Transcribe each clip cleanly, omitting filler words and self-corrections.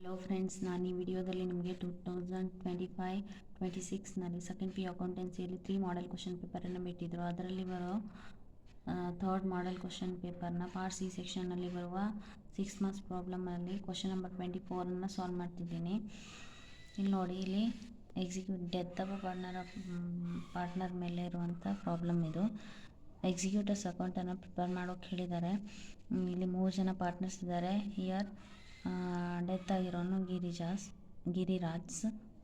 Hello friends, ನಾನು ಈ ವಿಡಿಯೋದಲ್ಲಿ ನಿಮಗೆ 2025-26ನಲ್ಲಿ ಸೆಕೆಂಡ್ ಪಿ ಅಕೌಂಟೆನ್ಸಿಯಲ್ಲಿ 3 ಮಾಡೆಲ್ ಕ್ವಶನ್ ಪೇಪರನ್ನು ಬಿಟ್ಟಿದ್ದರು. ಅದರಲ್ಲಿ ಬರೋ ಥರ್ಡ್ ಮಾಡೆಲ್ ಕ್ವಶನ್ ಪೇಪರ್ನ ಪಾರ್ಟ್ ಸಿ ಸೆಕ್ಷನ್ನಲ್ಲಿ ಬರುವ 6 ಮಾರ್ಕ್ಸ್ ಪ್ರಾಬ್ಲಮಲ್ಲಿ ಕ್ವಶನ್ ನಂಬರ್ 24ಅನ್ನು ಸಾಲ್ವ್ ಮಾಡ್ತಿದ್ದೀನಿ. ಇಲ್ಲಿ ನೋಡಿ, ಇಲ್ಲಿ ಡೆತ್ ಆಫ್ ಪಾರ್ಟ್ನರ್ ಮೇಲೆ ಇರುವಂಥ ಪ್ರಾಬ್ಲಮ್ ಇದು. ಎಕ್ಸಿಕ್ಯೂಟರ್ಸ್ ಅಕೌಂಟನ್ನು ಪ್ರಿಪೇರ್ ಮಾಡೋಕ್ಕೆ ಹೇಳಿದ್ದಾರೆ. ಇಲ್ಲಿ 3 ಜನ ಪಾರ್ಟ್ನರ್ಸ್ ಇದ್ದಾರೆ. ಹಿಯರ್ ಡೆತ್ ಆಗಿರೋನು ಗಿರಿರಾಜ್.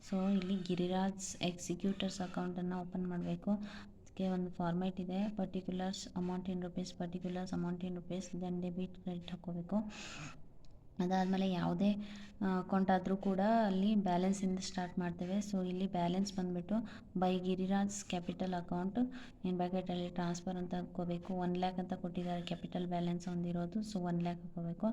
ಸೊ ಇಲ್ಲಿ ಗಿರಿರಾಜ್ ಎಕ್ಸಿಕ್ಯೂಟರ್ಸ್ ಅಕೌಂಟನ್ನು ಓಪನ್ ಮಾಡಬೇಕು. ಅದಕ್ಕೆ ಒಂದು ಫಾರ್ಮೇಟ್ ಇದೆ. Particulars amount in rupees, particulars amount in rupees, then debit credit ಹಾಕ್ಕೋಬೇಕು. ಅದಾದಮೇಲೆ ಯಾವುದೇ ಅಕೌಂಟ್ ಆದರೂ ಕೂಡ ಅಲ್ಲಿ ಬ್ಯಾಲೆನ್ಸಿಂದ ಸ್ಟಾರ್ಟ್ ಮಾಡ್ತೇವೆ. ಸೊ ಇಲ್ಲಿ ಬ್ಯಾಲೆನ್ಸ್ ಬಂದುಬಿಟ್ಟು by Giriraj capital account in ಬ್ರಾಕೆಟಲ್ಲಿ ಟ್ರಾನ್ಸ್ಫರ್ ಅಂತ ಹಾಕ್ಕೋಬೇಕು. 1 ಲ್ಯಾಕ್ ಅಂತ ಕೊಟ್ಟಿದ್ದಾರೆ ಕ್ಯಾಪಿಟಲ್ ಬ್ಯಾಲೆನ್ಸ್ ಹೊಂದಿರೋದು. ಸೊ 1 ಲ್ಯಾಕ್ ಹಾಕ್ಕೋಬೇಕು.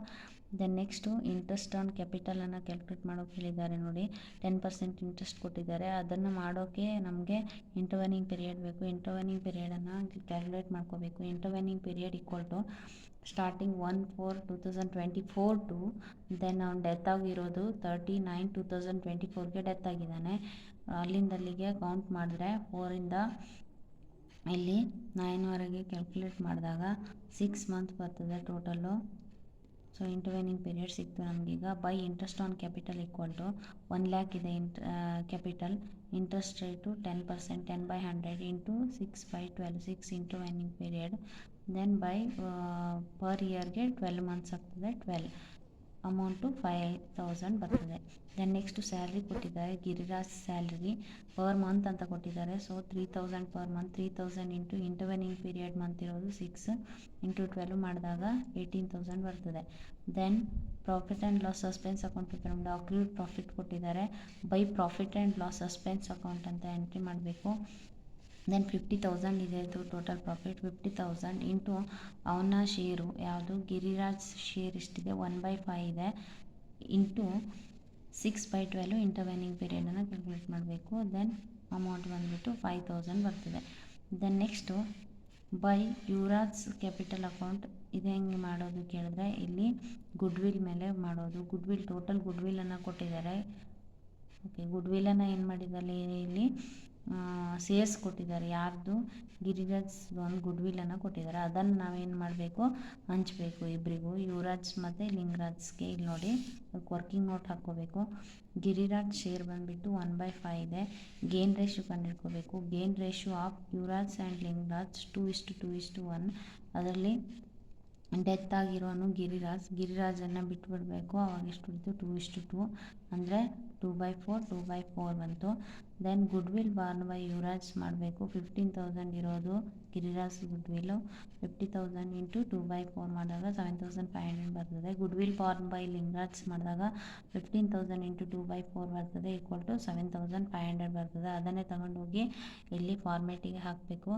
ದೆನ್ ನೆಕ್ಸ್ಟು ಇಂಟ್ರೆಸ್ಟ್ ಆನ್ ಕ್ಯಾಪಿಟಲನ್ನು ಕ್ಯಾಲ್ಕುಲೇಟ್ ಮಾಡೋಕೆ ಹೇಳಿದ್ದಾರೆ. ನೋಡಿ, 10% ಇಂಟ್ರೆಸ್ಟ್ ಕೊಟ್ಟಿದ್ದಾರೆ. ಅದನ್ನು ಮಾಡೋಕ್ಕೆ ನಮಗೆ ಇಂಟರ್ವೆನಿಂಗ್ ಪೀರಿಯಡ್ ಬೇಕು. ಇಂಟರ್ವೆನಿಂಗ್ ಪೀರಿಯಡನ್ನು ಕ್ಯಾಲ್ಕುಲೇಟ್ ಮಾಡ್ಕೋಬೇಕು. Intervening period equal to starting 1/4/2024 to then ಅವ್ನು ಡೆತ್ ಆಗಿರೋದು 30/9/2024ಗೆ ಡೆತ್ ಆಗಿದ್ದಾನೆ. ಅಲ್ಲಿಂದಲ್ಲಿಗೆ ಕೌಂಟ್ ಮಾಡಿದ್ರೆ 4ಇಂದ ಇಲ್ಲಿ 9ವರೆಗೆ ಕ್ಯಾಲ್ಕುಲೇಟ್ ಮಾಡಿದಾಗ 6 ಮಂತ್ ಬರ್ತದೆ ಟೋಟಲ್ಲು. ಸೊ ಇಂಟರ್ವೆನಿಂಗ್ ಪೀರಿಯಡ್ ಸಿಕ್ತು ನಮಗೀಗ. By interest on capital equal to 1 lakh ಇದೆ capital. Interest rate 10%, 10/100 into 6/12, 6 intervening period. Then by per ಇಯರ್ಗೆ 12 ಮಂತ್ಸ್ ಆಗ್ತದೆ. 12 ಅಮೌಂಟು 5,000 ಬರ್ತದೆ. ದೆನ್ ನೆಕ್ಸ್ಟು ಸ್ಯಾಲ್ರಿ ಕೊಟ್ಟಿದ್ದಾರೆ. ಗಿರಿರಾಜ್ ಸ್ಯಾಲ್ರಿ ಪರ್ ಮಂತ್ ಅಂತ ಕೊಟ್ಟಿದ್ದಾರೆ. So 3,000 per month. 3,000 into intervening period month ಇರೋದು 6 ಇಂಟು 12 ಮಾಡಿದಾಗ 18,000 ಬರ್ತದೆ. Then profit and loss suspense account prepare ಮಾಡಿ ಅಕ್ರೂಡ್ ಪ್ರಾಫಿಟ್ ಕೊಟ್ಟಿದ್ದಾರೆ. By profit and loss suspense account ಅಂತ ಎಂಟ್ರಿ ಮಾಡಬೇಕು. ದೆನ್ 50,000 ಇದೆ ಇದು ಟೋಟಲ್ ಪ್ರಾಫಿಟ್. 50,000 ಇಂಟು ಅವನ ಶೇರು ಯಾವುದು ಗಿರಿರಾಜ್ ಶೇರ್ ಇಷ್ಟಿದೆ 1/5 ಇದೆ ಇಂಟು 6/12 ಇಂಟರ್ವೆನಿಂಗ್ ಪೀರಿಯಡನ್ನು ಕ್ಯಾಲ್ಕುಲೇಟ್ ಮಾಡಬೇಕು. ದೆನ್ ಅಮೌಂಟ್ ಬಂದುಬಿಟ್ಟು 5,000 ಬರ್ತದೆ. Then next by Yuvraj capital account ಇದು ಹೆಂಗೆ ಮಾಡೋದು ಕೇಳಿದ್ರೆ ಇಲ್ಲಿ ಗುಡ್ವಿಲ್ ಮೇಲೆ ಮಾಡೋದು. ಗುಡ್ವಿಲ್ ಟೋಟಲ್ ಗುಡ್ವಿಲನ್ನು ಕೊಟ್ಟಿದ್ದಾರೆ. ಓಕೆ, ಗುಡ್ವಿಲನ್ನು ಏನು ಮಾಡಿದ್ದಾರೆ ಇಲ್ಲಿ ಸೇರ್ಸ್ ಕೊಟ್ಟಿದ್ದಾರೆ. ಯಾರ್ದು ಗಿರಿರಾಜ್ ಒಂದು ಗುಡ್ವಿಲನ್ನು ಕೊಟ್ಟಿದ್ದಾರೆ. ಅದನ್ನು ನಾವೇನು ಮಾಡಬೇಕು, ಹಂಚಬೇಕು ಇಬ್ಬರಿಗೂ, ಯುವರಾಜ್ ಮತ್ತು ಲಿಂಗರಾಜ್ಗೆ. ಇಲ್ಲಿ ನೋಡಿ, ವರ್ಕಿಂಗ್ ನೋಟ್ ಹಾಕ್ಕೋಬೇಕು. ಗಿರಿರಾಜ್ ಶೇರ್ ಬಂದುಬಿಟ್ಟು 1/5 ಇದೆ. ಗೇನ್ ರೇಷಿಯೋ ಕಂಡುಹಿಡ್ಕೋಬೇಕು. Gain ratio of Yuvraj and Lingaraj 2:2:1. ಅದರಲ್ಲಿ ಡೆತ್ ಆಗಿರೋನು ಗಿರಿರಾಜನ್ನು ಬಿಟ್ಬಿಡಬೇಕು. ಅವಾಗ ಎಷ್ಟು ಉಳಿತು 2:2 ಅಂದರೆ 2/4 2/4 ಬಂತು. Then goodwill borne by Yuvraj ಮಾಡಬೇಕು. 15,000 ಇರೋದು ಗಿರಿರಾಜ್ ಗುಡ್ವಿಲ್ಲು. 50,000 ಇಂಟು 2/4 ಮಾಡಿದಾಗ 7,500 ಬರ್ತದೆ. ಗುಡ್ವಿಲ್ ಬಾರ್ನ್ ಬೈ ಲಿಂಗರಾಜ್ ಮಾಡಿದಾಗ 15,000 ಇಂಟು 2/4 ಬರ್ತದೆ ಈಕ್ವಲ್ ಟು 7,500 ಬರ್ತದೆ. ಅದನ್ನೇ ತಗೊಂಡೋಗಿ ಇಲ್ಲಿ ಫಾರ್ಮೇಟಿಗೆ ಹಾಕಬೇಕು.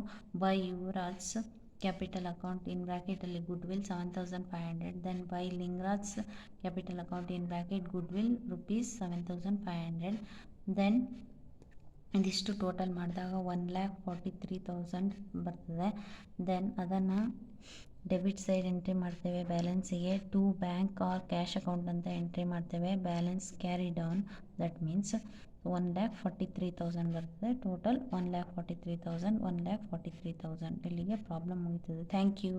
By Yuvraj capital account in ಬ್ರ್ಯಾಕೆಟಲ್ಲಿ goodwill 7,500. Then by Lingaraj capital account in bracket goodwill rupees 7,500. Then ಇದಿಷ್ಟು ಟೋಟಲ್ ಮಾಡಿದಾಗ 1,43,000 ಬರ್ತದೆ. ದೆನ್ ಅದನ್ನು ಡೆಬಿಟ್ ಸೈಡ್ ಎಂಟ್ರಿ ಮಾಡ್ತೇವೆ. ಬ್ಯಾಲೆನ್ಸಿಗೆ to bank or cash account ಅಂತ ಎಂಟ್ರಿ ಮಾಡ್ತೇವೆ. Balance carry down, that means 1,43,000 ಬರ್ತದೆ. ಟೋಟಲ್ 1,43,000. ಇಲ್ಲಿಗೆ ಪ್ರಾಬ್ಲಮ್ ಮುಗೀತದೆ. Thank you.